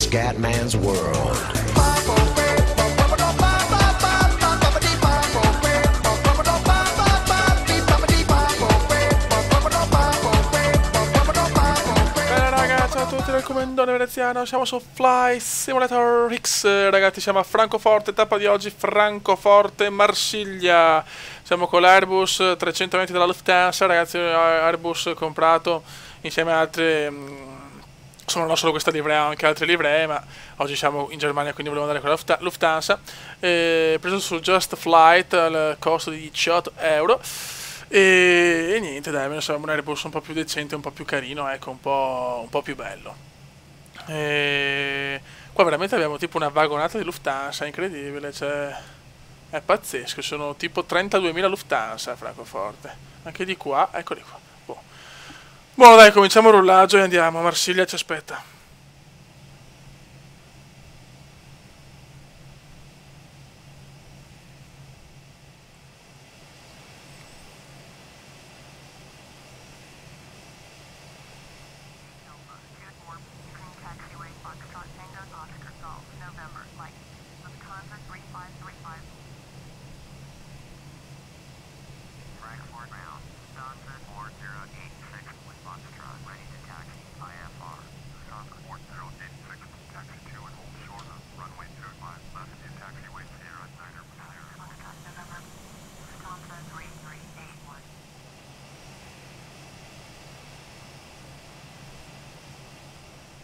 Scatman's World. Bene ragazzi, ciao a tutti del Comandone Veneziano, siamo su Fly Simulator X, ragazzi, siamo a Francoforte, tappa di oggi Francoforte-Marsiglia. Siamo con l'Airbus 320 della Lufthansa, ragazzi, Airbus comprato insieme a altri, insomma non solo questa livrea, anche altre livree, ma oggi siamo in Germania quindi volevo andare con la Lufthansa. Preso su Just Flight al costo di 18 euro. E niente, dai, almeno sarà un Airbus un po' più decente, un po' più carino, ecco, un po' più bello. Qua veramente abbiamo tipo una vagonata di Lufthansa, incredibile, cioè è pazzesco, sono tipo 32.000 Lufthansa a Francoforte. Anche di qua, eccoli qua. Boh. Buono, dai, cominciamo il rullaggio e andiamo, Marsiglia ci aspetta.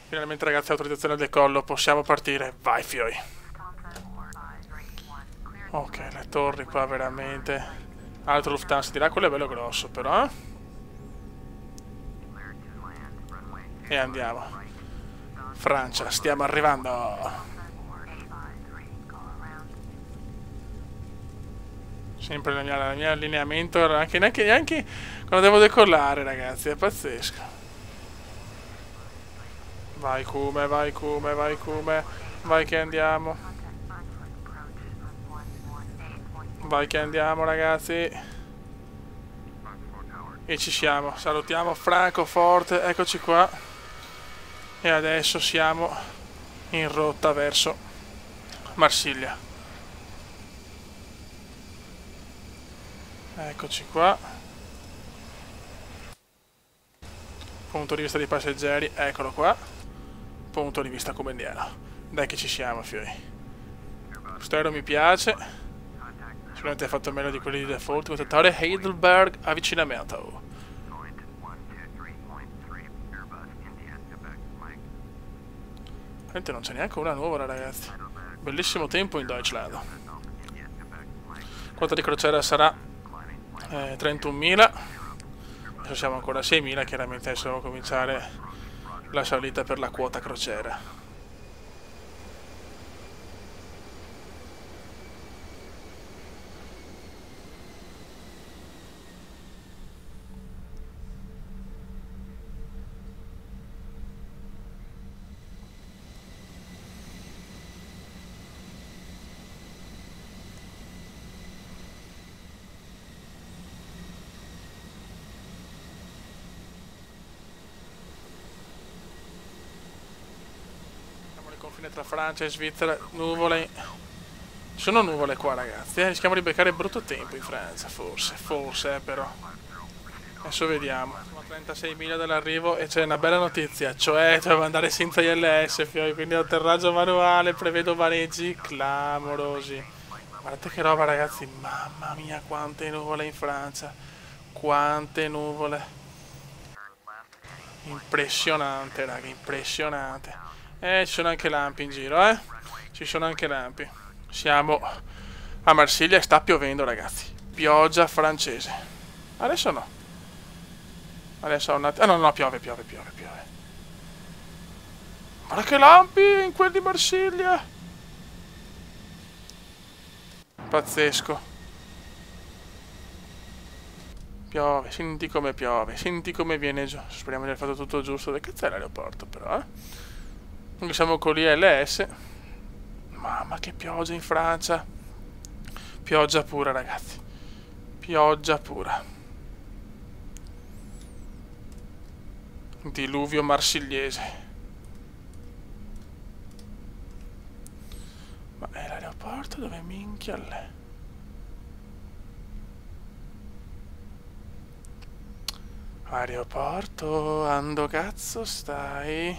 Finalmente ragazzi, autorizzazione al decollo, possiamo partire, vai fioi. Ok, le torri qua veramente. Altro Lufthansa, di là quello è bello grosso però, E andiamo. Francia, stiamo arrivando. Sempre il mio allineamento, neanche quando devo decollare ragazzi, è pazzesco. Vai Cume, vai Cume, vai Cume, vai che andiamo. Vai che andiamo ragazzi. E ci siamo, salutiamo Francoforte, eccoci qua. E adesso siamo in rotta verso Marsiglia. Eccoci qua. Punto di vista dei passeggeri, eccolo qua. Punto di vista comandiano. Dai che ci siamo, fiori. Questo aereo mi piace. Sicuramente è fatto meglio di quelli di default. Contattore Heidelberg, avvicinamento. Veramente non c'è neanche una nuvola, ragazzi. Bellissimo tempo in Deutschland. Quota di crociera sarà 31.000. Adesso siamo ancora a 6.000. Chiaramente adesso devo cominciare la salita per la quota crociera. Confine tra Francia e Svizzera, nuvole. Ci sono nuvole qua ragazzi, rischiamo di beccare brutto tempo in Francia, forse però. Adesso vediamo. Siamo a 36.000 dall'arrivo e c'è una bella notizia, cioè devo andare senza ILS, quindi atterraggio manuale, prevedo vaneggi clamorosi. Guardate che roba ragazzi, mamma mia quante nuvole in Francia, quante nuvole. Impressionante raga, impressionante. Ci sono anche lampi in giro, Ci sono anche lampi. Siamo a Marsiglia e sta piovendo, ragazzi. Pioggia francese. Adesso no. Adesso ho un attimo. Ah, no, piove. Guarda che lampi in quel di Marsiglia. Pazzesco. Piove, senti come piove, senti come viene giù. Speriamo di aver fatto tutto giusto. Che cazzo è l'aeroporto, però, Quindi siamo con l'ILS. Mamma che pioggia in Francia. Pioggia pura ragazzi. Pioggia pura. Diluvio marsigliese. Aeroporto? Dove minchia l'è? Aeroporto, ando cazzo stai?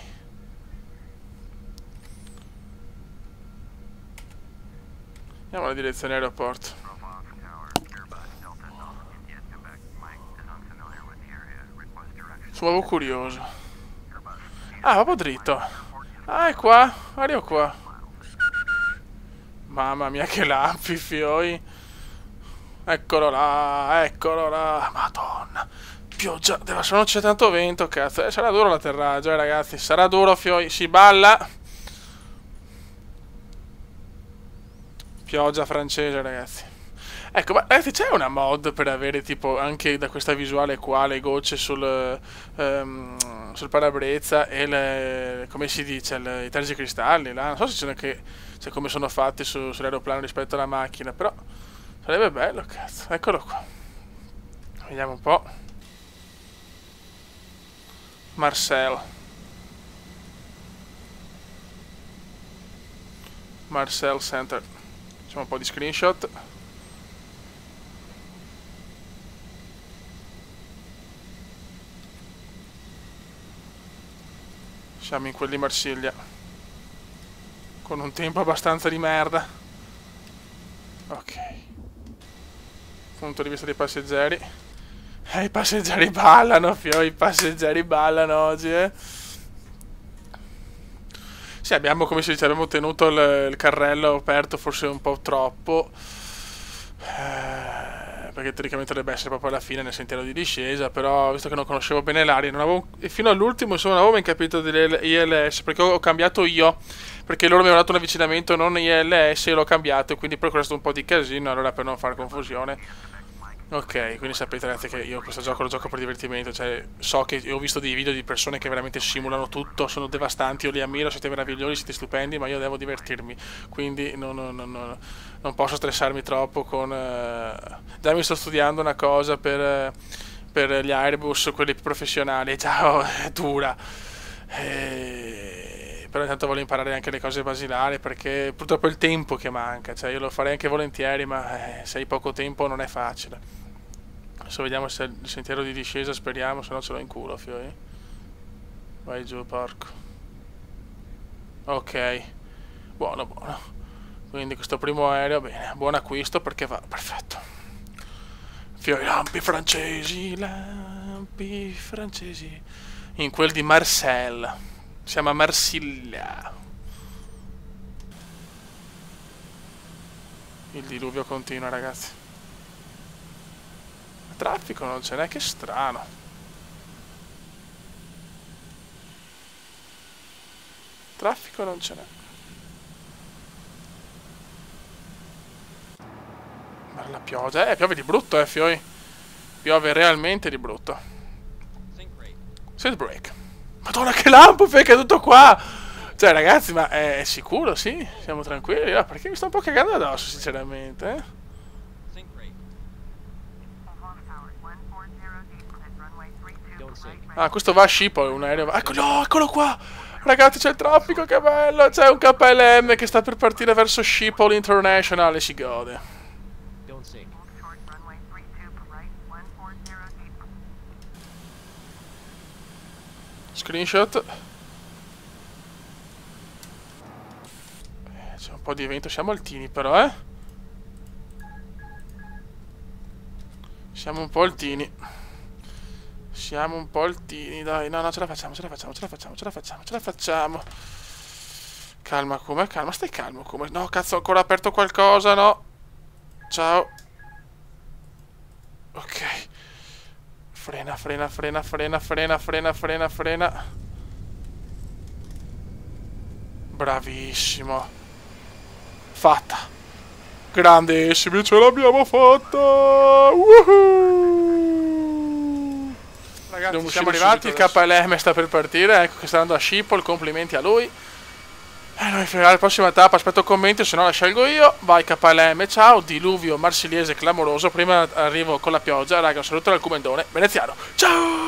Andiamo alla direzione aeroporto. Sono curioso. Ah, proprio dritto. Ah, è qua. Arrivo qua. Mamma mia che lampi, fioi. Eccolo là, eccolo là. Madonna. Pioggia. Se non c'è tanto vento, cazzo. Sarà duro l'atterraggio, ragazzi. Sarà duro, fioi. Si balla. Pioggia francese, ragazzi. Ecco, ma ragazzi, c'è una mod per avere tipo anche da questa visuale qua le gocce sul parabrezza e le, come si dice, i tergicristalli là. Non so se c'è come sono fatti sull'aeroplano rispetto alla macchina, però sarebbe bello, cazzo. Eccolo qua. Vediamo un po'. Marseille Center. Facciamo un po' di screenshot. Siamo in quel di Marsiglia, con un tempo abbastanza di merda. Ok. Punto di vista dei passeggeri. I passeggeri ballano, fio, i passeggeri ballano oggi, Sì, abbiamo, come si dice, abbiamo tenuto il carrello aperto forse un po' troppo. Perché teoricamente dovrebbe essere proprio alla fine nel sentiero di discesa, però visto che non conoscevo bene l'aria e fino all'ultimo insomma non avevo mai capito dell'ILS, perché ho cambiato io, perché loro mi avevano dato un avvicinamento non ILS e l'ho cambiato, quindi per questo un po' di casino, allora per non fare confusione. Ok, quindi sapete ragazzi che io questo gioco lo gioco per divertimento, cioè so che ho visto dei video di persone che veramente simulano tutto, sono devastanti, io li ammiro, siete meravigliosi, siete stupendi, ma io devo divertirmi, quindi non posso stressarmi troppo con... già mi sto studiando una cosa per gli Airbus, quelli più professionali, già è dura, però intanto voglio imparare anche le cose basilari, perché purtroppo è il tempo che manca, cioè io lo farei anche volentieri, ma se hai poco tempo non è facile. Adesso vediamo se il sentiero di discesa, speriamo, se no ce l'ho in culo, fioi. Vai giù, porco. Ok, buono, buono. Quindi questo primo aereo, bene, buon acquisto perché va, perfetto. Fioi, lampi francesi, in quel di Marseille. Siamo a Marsiglia. Il diluvio continua, ragazzi. Traffico non ce n'è, che strano. Traffico non ce n'è. Ma la pioggia, piove di brutto, fioi. Piove realmente di brutto. Set break. Madonna che lampo, che è tutto qua. Cioè ragazzi, ma è sicuro, sì? Siamo tranquilli? No, perché mi sto un po' cagando addosso, sinceramente, Ah, questo va a Schiphol, un aereo. Eccolo qua! Ragazzi, c'è il traffico, che bello! C'è un KLM che sta per partire verso Schiphol International e si gode. Screenshot. C'è un po' di vento, siamo altini però, Siamo un po' altini. Siamo un po' altini, dai. No, ce la facciamo. Calma, come? Calma, stai calmo, come? No, cazzo, ho ancora aperto qualcosa, no. Ciao. Ok. Frena. Bravissimo. Fatta. Grandissimi, ce l'abbiamo fatta. Woohoo! Ragazzi, siamo arrivati, il KLM sta per partire, ecco che sta andando a Schiphol, complimenti a lui. Noi finirà la prossima tappa, aspetto commenti, se no la scelgo io. Vai KLM, ciao, diluvio marsigliese clamoroso, prima arrivo con la pioggia, raga, un saluto dal Comendone veneziano. Ciao!